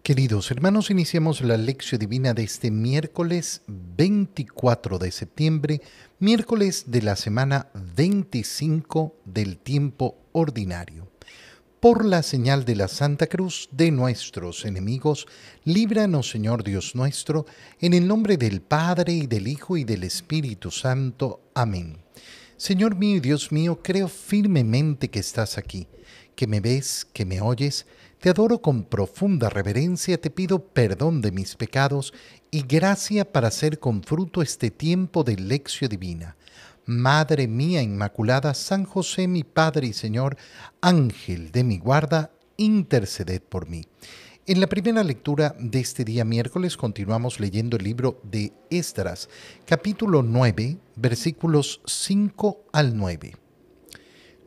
Queridos hermanos, iniciamos la lección divina de este miércoles 24 de septiembre, miércoles de la semana 25 del tiempo ordinario. Por la señal de la Santa Cruz de nuestros enemigos, líbranos, Señor Dios nuestro, en el nombre del Padre, y del Hijo, y del Espíritu Santo. Amén. Señor mío y Dios mío, creo firmemente que estás aquí, que me ves, que me oyes. Te adoro con profunda reverencia, te pido perdón de mis pecados y gracia para hacer con fruto este tiempo de lección divina. Madre mía Inmaculada, San José, mi Padre y Señor, Ángel de mi guarda, interceded por mí. En la primera lectura de este día miércoles continuamos leyendo el libro de Esdras, capítulo 9, versículos 5 al 9.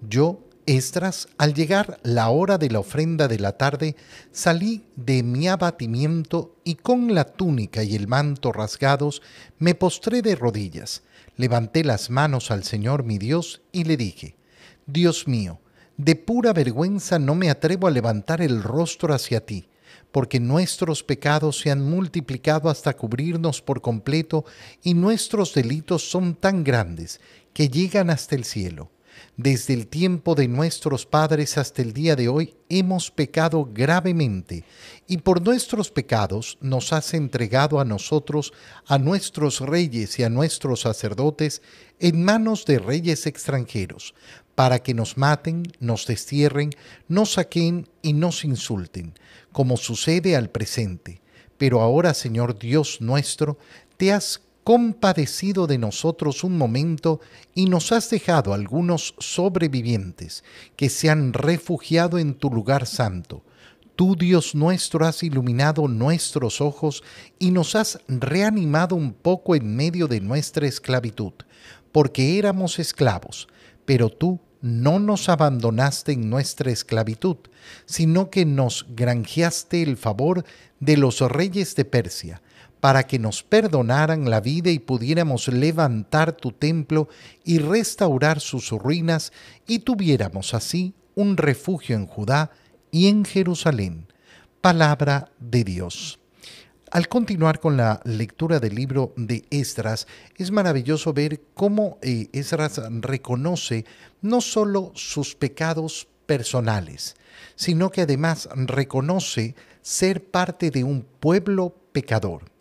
Yo, Esdras, al llegar la hora de la ofrenda de la tarde, salí de mi abatimiento y con la túnica y el manto rasgados me postré de rodillas, levanté las manos al Señor mi Dios y le dije: Dios mío, de pura vergüenza no me atrevo a levantar el rostro hacia ti, porque nuestros pecados se han multiplicado hasta cubrirnos por completo y nuestros delitos son tan grandes que llegan hasta el cielo. Desde el tiempo de nuestros padres hasta el día de hoy hemos pecado gravemente, y por nuestros pecados nos has entregado a nosotros, a nuestros reyes y a nuestros sacerdotes, en manos de reyes extranjeros, para que nos maten, nos destierren, nos saquen y nos insulten, como sucede al presente. Pero ahora, Señor Dios nuestro, te has compadecido de nosotros un momento y nos has dejado algunos sobrevivientes que se han refugiado en tu lugar santo. Tú, Dios nuestro, has iluminado nuestros ojos y nos has reanimado un poco en medio de nuestra esclavitud, porque éramos esclavos, pero tú no nos abandonaste en nuestra esclavitud, sino que nos granjeaste el favor de los reyes de Persia, para que nos perdonaran la vida y pudiéramos levantar tu templo y restaurar sus ruinas, y tuviéramos así un refugio en Judá y en Jerusalén. Palabra de Dios. Al continuar con la lectura del libro de Esdras, es maravilloso ver cómo Esdras reconoce no solo sus pecados personales, sino que además reconoce ser parte de un pueblo pecador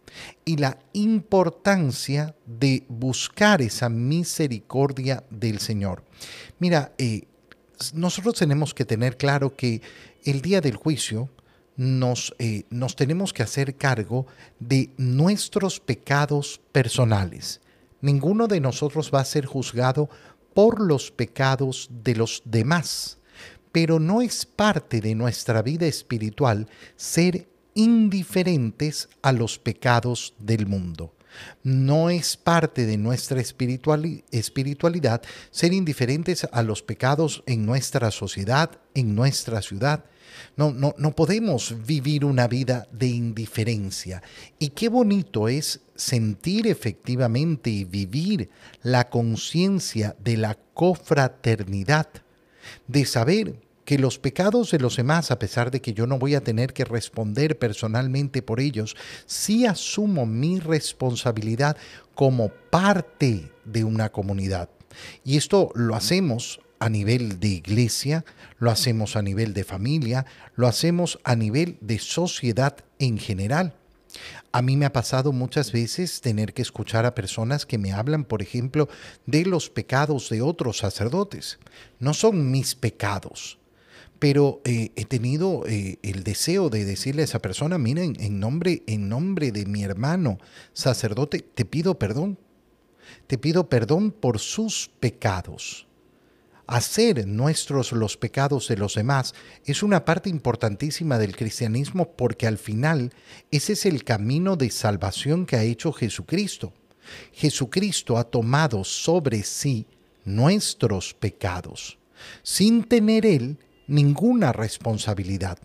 y la importancia de buscar esa misericordia del Señor. Mira, nosotros tenemos que tener claro que el día del juicio nos tenemos que hacer cargo de nuestros pecados personales. Ninguno de nosotros va a ser juzgado por los pecados de los demás, pero no es parte de nuestra vida espiritual ser indiferentes a los pecados del mundo. No es parte de nuestra espiritualidad ser indiferentes a los pecados en nuestra sociedad, en nuestra ciudad. No podemos vivir una vida de indiferencia. Y qué bonito es sentir efectivamente y vivir la conciencia de la cofraternidad, de saber que los pecados de los demás, a pesar de que yo no voy a tener que responder personalmente por ellos, sí asumo mi responsabilidad como parte de una comunidad. Y esto lo hacemos a nivel de iglesia, lo hacemos a nivel de familia, lo hacemos a nivel de sociedad en general. A mí me ha pasado muchas veces tener que escuchar a personas que me hablan, por ejemplo, de los pecados de otros sacerdotes. No son mis pecados, pero he tenido el deseo de decirle a esa persona: miren, en nombre de mi hermano sacerdote, te pido perdón por sus pecados. Hacer nuestros los pecados de los demás es una parte importantísima del cristianismo, porque al final ese es el camino de salvación que ha hecho Jesucristo. Jesucristo ha tomado sobre sí nuestros pecados, sin tener Él ninguna responsabilidad.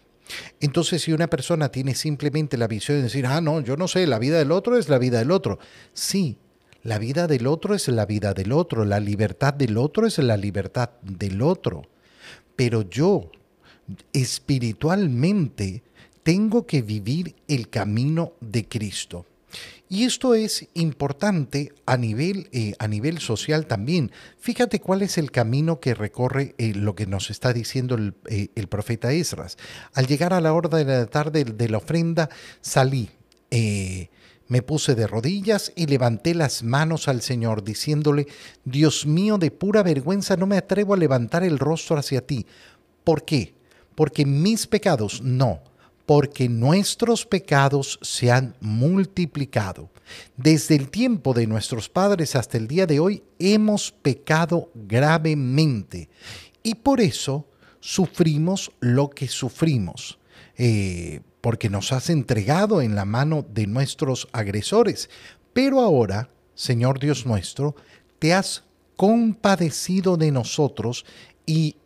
Entonces, si una persona tiene simplemente la visión de decir: no, yo no sé, la vida del otro es la vida del otro. Sí, la vida del otro es la vida del otro, la libertad del otro es la libertad del otro. Pero yo, espiritualmente, tengo que vivir el camino de Cristo. Y esto es importante a nivel social también. Fíjate cuál es el camino que recorre lo que nos está diciendo el profeta Esdras. Al llegar a la hora de la tarde de la ofrenda, salí, me puse de rodillas y levanté las manos al Señor, diciéndole: Dios mío, de pura vergüenza no me atrevo a levantar el rostro hacia ti. ¿Por qué? Porque mis pecados no. Porque nuestros pecados se han multiplicado. Desde el tiempo de nuestros padres hasta el día de hoy hemos pecado gravemente y por eso sufrimos lo que sufrimos, porque nos has entregado en la mano de nuestros agresores. Pero ahora, Señor Dios nuestro, te has compadecido de nosotros y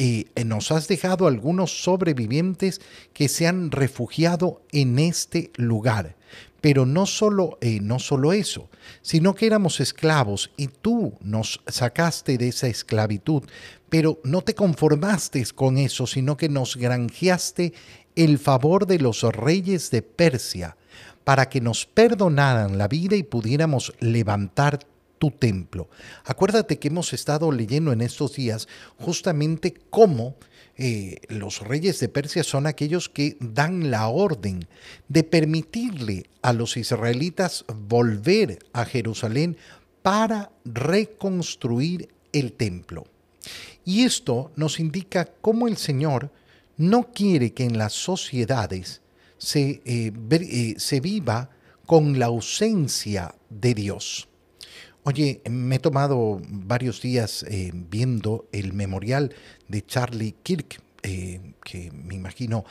nos has dejado algunos sobrevivientes que se han refugiado en este lugar. Pero no solo eso, sino que éramos esclavos y tú nos sacaste de esa esclavitud, pero no te conformaste con eso, sino que nos granjeaste el favor de los reyes de Persia para que nos perdonaran la vida y pudiéramos levantar tu templo. Acuérdate que hemos estado leyendo en estos días justamente cómo los reyes de Persia son aquellos que dan la orden de permitirle a los israelitas volver a Jerusalén para reconstruir el templo. Y esto nos indica cómo el Señor no quiere que en las sociedades se viva con la ausencia de Dios. Oye, me he tomado varios días viendo el memorial de Charlie Kirk, que me imagino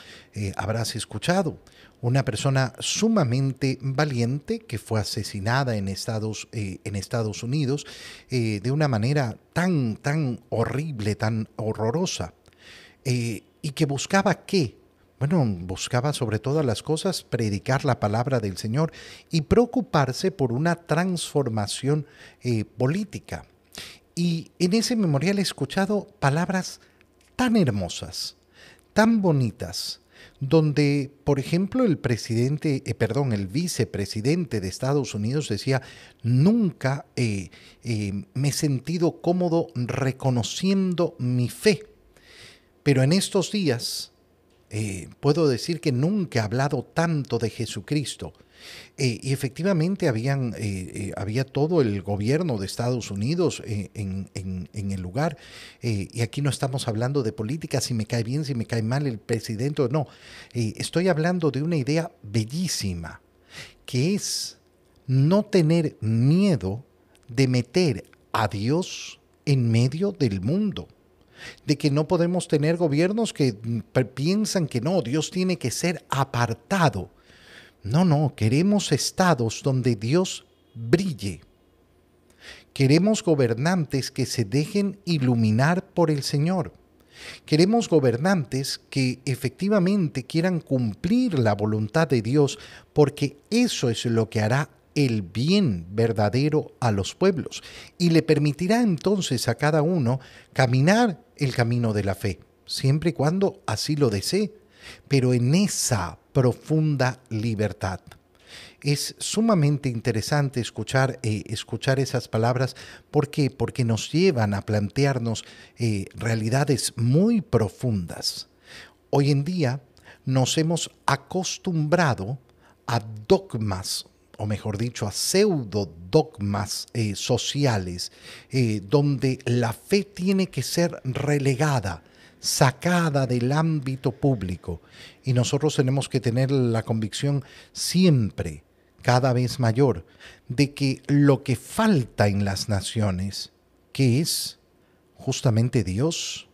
habrás escuchado. Una persona sumamente valiente que fue asesinada en Estados Unidos de una manera tan horrible, tan horrorosa. Y que buscaba ¿qué? Bueno, buscaba sobre todas las cosas predicar la palabra del Señor y preocuparse por una transformación política. Y en ese memorial he escuchado palabras tan hermosas, tan bonitas, donde, por ejemplo, el vicepresidente de Estados Unidos decía: nunca me he sentido cómodo reconociendo mi fe, pero en estos días puedo decir que nunca he hablado tanto de Jesucristo. Y efectivamente había todo el gobierno de Estados Unidos en el lugar. Y aquí no estamos hablando de política, si me cae bien, si me cae mal el presidente o no. Estoy hablando de una idea bellísima, que es no tener miedo de meter a Dios en medio del mundo. De que no podemos tener gobiernos que piensan que no, Dios tiene que ser apartado. No, queremos estados donde Dios brille. Queremos gobernantes que se dejen iluminar por el Señor. Queremos gobernantes que efectivamente quieran cumplir la voluntad de Dios, porque eso es lo que hará el bien verdadero a los pueblos y le permitirá entonces a cada uno caminar el camino de la fe, siempre y cuando así lo desee, pero en esa profunda libertad. Es sumamente interesante escuchar esas palabras. ¿Por qué? Porque nos llevan a plantearnos realidades muy profundas. Hoy en día nos hemos acostumbrado a dogmas, o mejor dicho, a pseudo-dogmas sociales, donde la fe tiene que ser relegada, sacada del ámbito público. Y nosotros tenemos que tener la convicción siempre, cada vez mayor, de que lo que falta en las naciones, que es justamente Dios,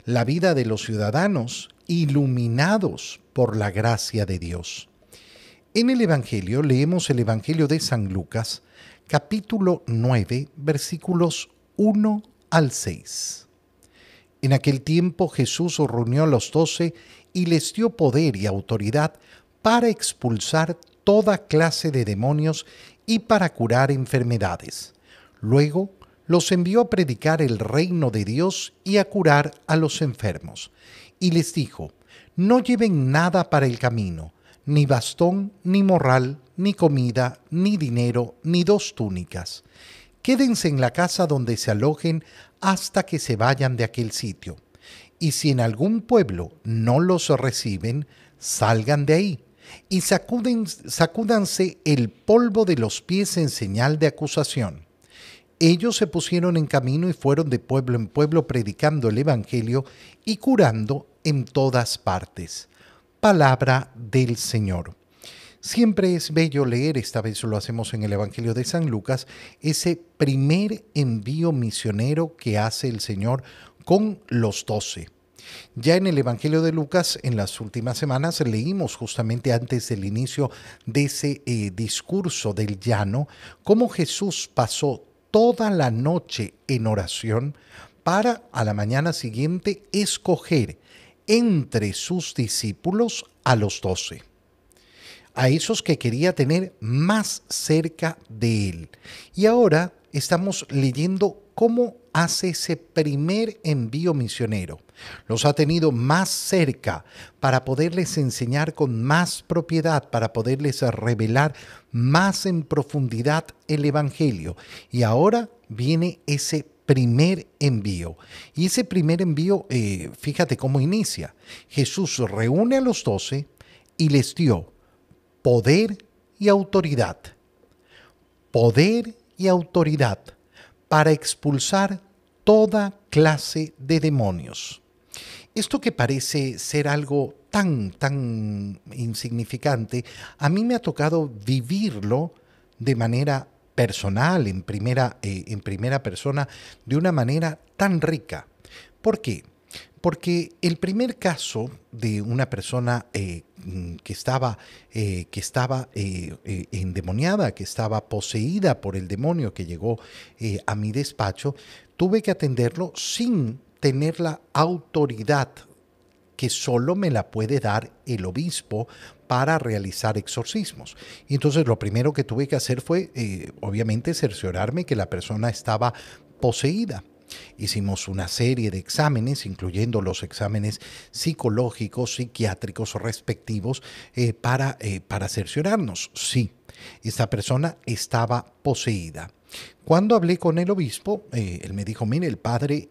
la vida de los ciudadanos iluminados por la gracia de Dios. En el Evangelio leemos el Evangelio de San Lucas, capítulo 9, versículos 1 al 6. En aquel tiempo Jesús reunió a los 12 y les dio poder y autoridad para expulsar toda clase de demonios y para curar enfermedades. Luego los envió a predicar el reino de Dios y a curar a los enfermos. Y les dijo: No lleven nada para el camino, ni bastón, ni morral, ni comida, ni dinero, ni dos túnicas. Quédense en la casa donde se alojen hasta que se vayan de aquel sitio. Y si en algún pueblo no los reciben, salgan de ahí y sacúdanse el polvo de los pies en señal de acusación. Ellos se pusieron en camino y fueron de pueblo en pueblo predicando el Evangelio y curando en todas partes. Palabra del Señor. Siempre es bello leer, esta vez lo hacemos en el Evangelio de San Lucas, ese primer envío misionero que hace el Señor con los 12. Ya en el Evangelio de Lucas, en las últimas semanas, leímos justamente antes del inicio de ese discurso del llano, cómo Jesús pasó toda la noche en oración para a la mañana siguiente escoger entre sus discípulos a los 12, a esos que quería tener más cerca de él. Y ahora estamos leyendo cómo hace ese primer envío misionero. Los ha tenido más cerca para poderles enseñar con más propiedad, para poderles revelar más en profundidad el Evangelio. Y ahora viene ese primer envío. Y ese primer envío, fíjate cómo inicia. Jesús reúne a los 12 y les dio poder y autoridad. Poder y autoridad para expulsar toda clase de demonios. Esto que parece ser algo tan insignificante, a mí me ha tocado vivirlo de manera personal, en primera persona, de una manera tan rica. ¿Por qué? Porque el primer caso de una persona que estaba endemoniada, que estaba poseída por el demonio que llegó a mi despacho, tuve que atenderlo sin tener la autoridad que solo me la puede dar el obispo para realizar exorcismos. Y entonces lo primero que tuve que hacer fue, obviamente, cerciorarme que la persona estaba poseída. Hicimos una serie de exámenes, incluyendo los exámenes psicológicos, psiquiátricos respectivos, para cerciorarnos. Sí, esta persona estaba poseída. Cuando hablé con el obispo, él me dijo, mire, el padre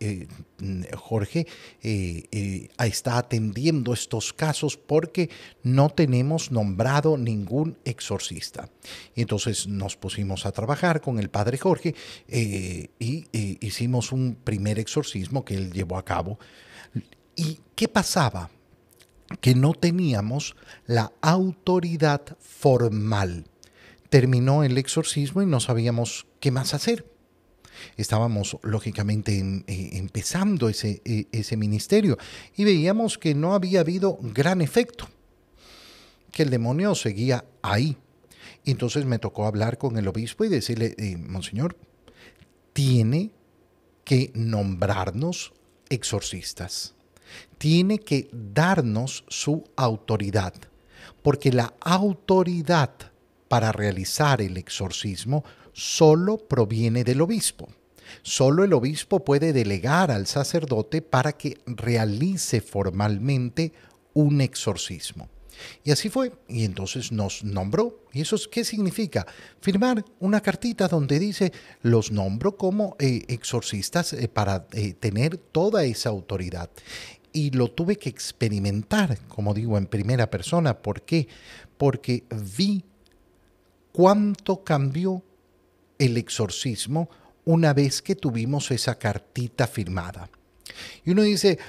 Jorge está atendiendo estos casos porque no tenemos nombrado ningún exorcista. Y entonces nos pusimos a trabajar con el padre Jorge y hicimos un primer exorcismo que él llevó a cabo. ¿Y qué pasaba? Que no teníamos la autoridad formal. Terminó el exorcismo y no sabíamos qué más hacer. Estábamos, lógicamente, empezando ese ministerio y veíamos que no había habido gran efecto, que el demonio seguía ahí. Entonces me tocó hablar con el obispo y decirle, Monseñor, tiene que nombrarnos exorcistas. Tiene que darnos su autoridad, porque la autoridad para realizar el exorcismo solo proviene del obispo. Solo el obispo puede delegar al sacerdote para que realice formalmente un exorcismo. Y así fue, y entonces nos nombró. ¿Y eso qué significa? Firmar una cartita donde dice, los nombro como exorcistas para tener toda esa autoridad. Y lo tuve que experimentar, como digo, en primera persona. ¿Por qué? Porque vi cuánto cambió el exorcismo una vez que tuvimos esa cartita firmada. Y uno dice,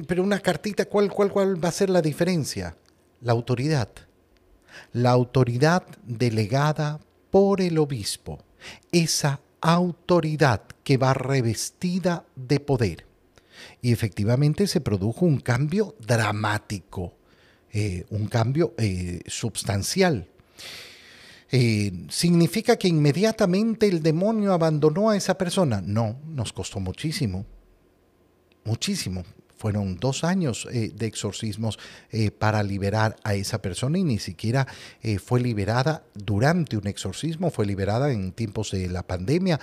pero una cartita, ¿cuál va a ser la diferencia? La autoridad. La autoridad delegada por el obispo. Esa autoridad que va revestida de poder. Y efectivamente se produjo un cambio dramático, un cambio sustancial. ¿Significa que inmediatamente el demonio abandonó a esa persona? No, nos costó muchísimo, muchísimo. fueron 2 años de exorcismos para liberar a esa persona, y ni siquiera fue liberada durante un exorcismo, fue liberada en tiempos de la pandemia,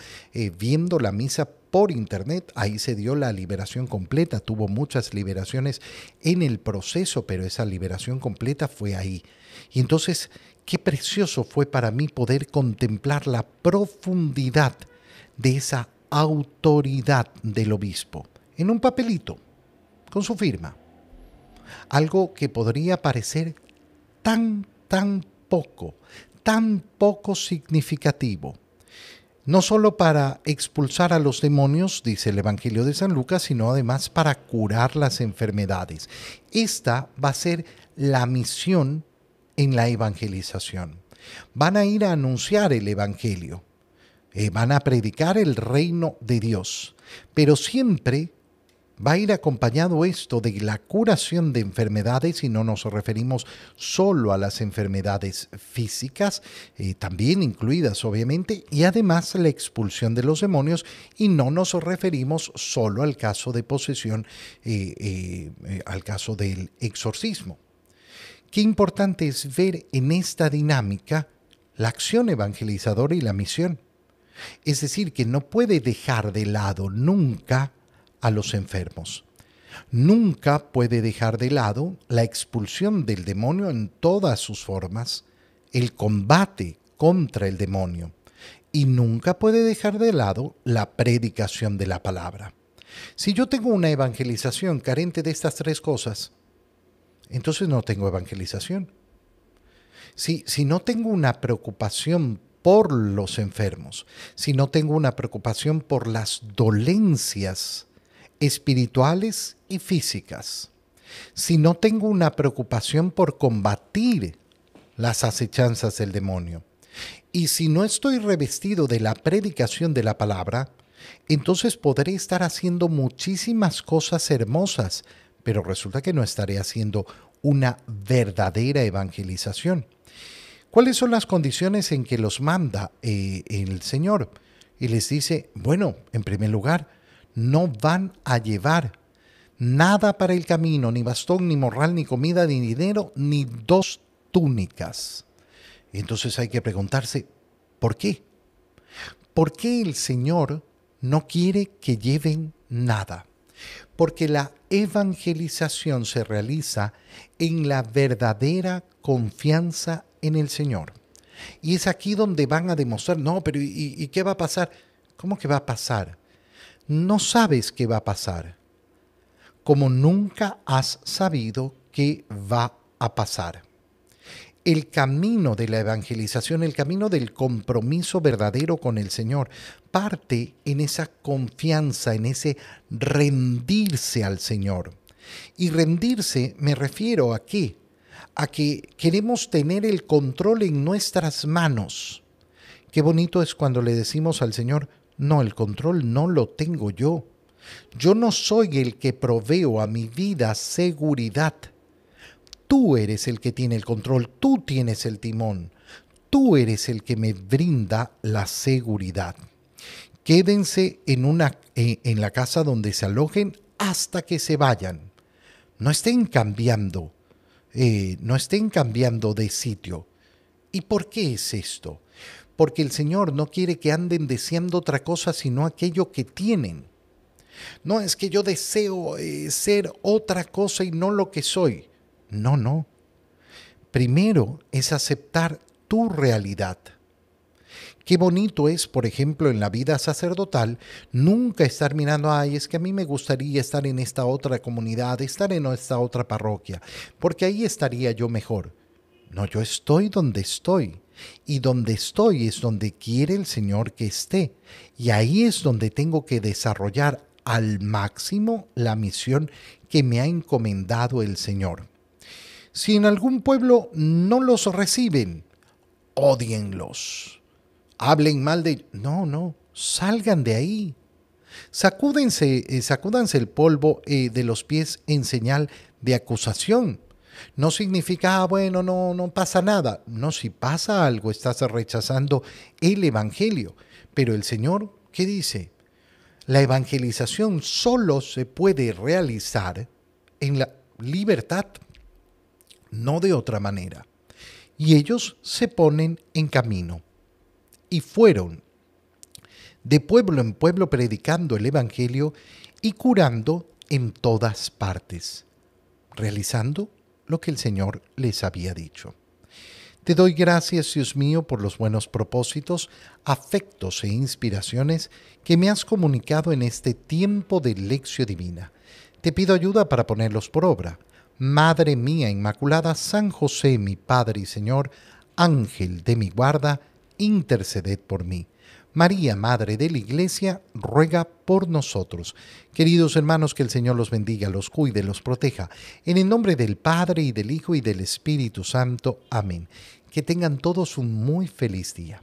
viendo la misa por internet. Ahí se dio la liberación completa. Tuvo muchas liberaciones en el proceso, pero esa liberación completa fue ahí. Y entonces, qué precioso fue para mí poder contemplar la profundidad de esa autoridad del obispo en un papelito con su firma. Algo que podría parecer tan poco significativo. No solo para expulsar a los demonios, dice el Evangelio de San Lucas, sino además para curar las enfermedades. Esta va a ser la misión en la evangelización. Van a ir a anunciar el Evangelio, van a predicar el reino de Dios, pero siempre va a ir acompañado esto de la curación de enfermedades, y no nos referimos solo a las enfermedades físicas, también incluidas obviamente, y además la expulsión de los demonios, y no nos referimos solo al caso de posesión, al caso del exorcismo. Qué importante es ver en esta dinámica la acción evangelizadora y la misión. Es decir, que no puede dejar de lado nunca a los enfermos. Nunca puede dejar de lado la expulsión del demonio en todas sus formas, el combate contra el demonio, y nunca puede dejar de lado la predicación de la palabra. Si yo tengo una evangelización carente de estas 3 cosas, entonces no tengo evangelización. Si no tengo una preocupación por los enfermos, si no tengo una preocupación por las dolencias espirituales y físicas, si no tengo una preocupación por combatir las acechanzas del demonio, y si no estoy revestido de la predicación de la palabra, entonces podré estar haciendo muchísimas cosas hermosas, pero resulta que no estaré haciendo una verdadera evangelización. ¿Cuáles son las condiciones en que los manda el Señor? Y les dice, bueno, en primer lugar, no van a llevar nada para el camino, ni bastón, ni morral, ni comida, ni dinero, ni 2 túnicas. Y entonces hay que preguntarse, ¿por qué? ¿Por qué el Señor no quiere que lleven nada? Porque la evangelización se realiza en la verdadera confianza en el Señor. Y es aquí donde van a demostrar, no, pero ¿y qué va a pasar? ¿Cómo que va a pasar? No sabes qué va a pasar, como nunca has sabido qué va a pasar. El camino de la evangelización, el camino del compromiso verdadero con el Señor, parte en esa confianza, en ese rendirse al Señor. Y rendirse, me refiero ¿a qué? A que queremos tener el control en nuestras manos. Qué bonito es cuando le decimos al Señor, no, el control no lo tengo yo. Yo no soy el que proveo a mi vida seguridad. Tú eres el que tiene el control, tú tienes el timón, tú eres el que me brinda la seguridad. Quédense en la casa donde se alojen hasta que se vayan. No estén cambiando, no estén cambiando de sitio. ¿Y por qué es esto? Porque el Señor no quiere que anden deseando otra cosa sino aquello que tienen. No es que yo deseo ser otra cosa y no lo que soy. No. Primero es aceptar tu realidad. Qué bonito es, por ejemplo, en la vida sacerdotal, nunca estar mirando, ay, es que a mí me gustaría estar en esta otra comunidad, estar en esta otra parroquia, porque ahí estaría yo mejor. No, yo estoy donde estoy. Y donde estoy es donde quiere el Señor que esté. Y ahí es donde tengo que desarrollar al máximo la misión que me ha encomendado el Señor. Si en algún pueblo no los reciben, ódienlos. Hablen mal de ellos. No, salgan de ahí. Sacúdanse el polvo de los pies en señal de acusación. No significa, bueno, no pasa nada. No, si pasa algo, estás rechazando el Evangelio. Pero el Señor, ¿qué dice? La evangelización solo se puede realizar en la libertad, no de otra manera. Y ellos se ponen en camino. Y fueron de pueblo en pueblo predicando el Evangelio y curando en todas partes, realizando lo que el Señor les había dicho. Te doy gracias, Dios mío, por los buenos propósitos, afectos e inspiraciones que me has comunicado en este tiempo de lección divina. Te pido ayuda para ponerlos por obra. Madre mía Inmaculada, San José, mi Padre y Señor, Ángel de mi guarda, interceded por mí. María, Madre de la Iglesia, ruega por nosotros. Queridos hermanos, que el Señor los bendiga, los cuide, los proteja. En el nombre del Padre, y del Hijo, y del Espíritu Santo. Amén. Que tengan todos un muy feliz día.